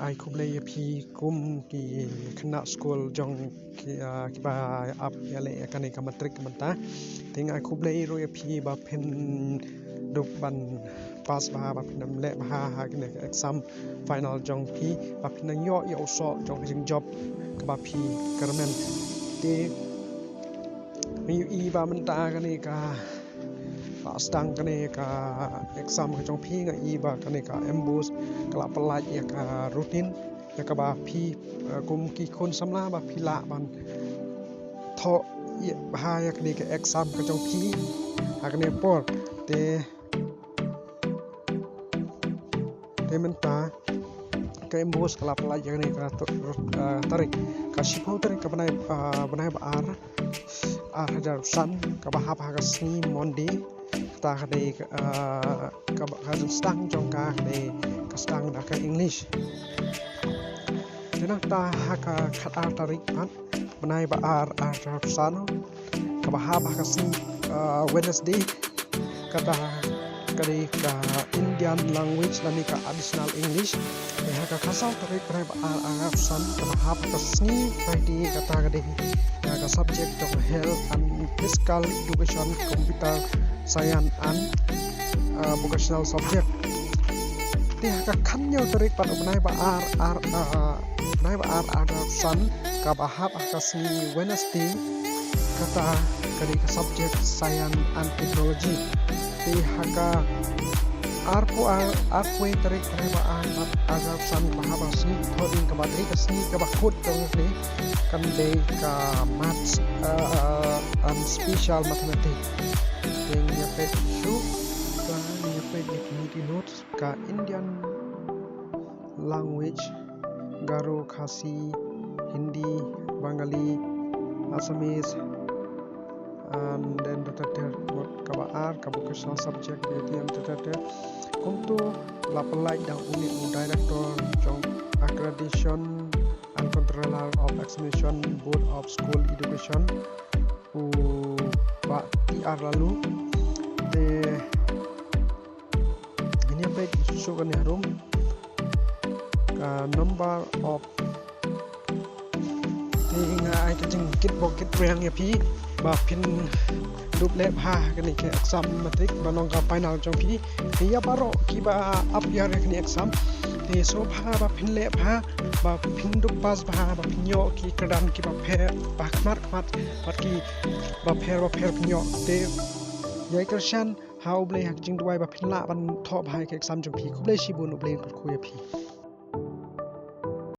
ai kublai pi kum ki kena school jong ki ba ap yale kan ka matrik manta ting ai kublai ro pi ba pen duk ban pass ba pen le ba ha kan exam final jong pi ba pen yo yo so jong jing job ka ba pi kermen te mi i ba manta kan ka stang kan ka exam ka jong pi nga i ba kan ka embus kala pelaj ya ka rutin ya ka ba pi kum ki khun samla ba pi la ban tho ya ba ya kan ka exam ka jong pi kan por te menta ka embus kala pelaj ya kan ka tarik ka shipo tarik ka banai ba ar hajar san ka ba ha ka sni monde ta kadai ka stang jong ka kadai ka stang da ka english tenang ta ka khat tarik pat banai ba ar sano ka ba ha ka sni wednesday kata kadai ka indian language lani ka additional english ka khasal tarik banai ba ar san ka ba ha ka sni friday kata kadai ka subject of health and physical education computer science and vocational subject ti ka khanyo tarik pat banai ba ar san ka ba ha ka sni wednesday kata kadi ka subject science and technology ti ka ar ko tarik banai ba ar san ba ha sni thodin ka ba tarik ka sni ka ba khut tong ni kan dei ka maths and special mathematics yang nyampe itu ka nyampe community notes ka Indian language Garo, Khasi, Hindi, Bengali, Assamese, and then the kabar ka vocational subject yang untuk lapelai dan unit director jong accreditation and controller of examination board of school education Pak TR lalu ini apa susukan harum number of tinga ai ka jing kit pocket yang ya pi ba pin dup le ha kan ni ke exam matric banong ka final jong pi ya baro ki ba up ya ni exam te so bha ba pin le bha ba pin dup pas bha ba pinyo ki kadan ki ba phe ba kmat ki ba pher pinyo te yai kershan how blay hak jing duai ba phin la ban tho bhai ke exam jong pi kublai shibun ublai ko ya pi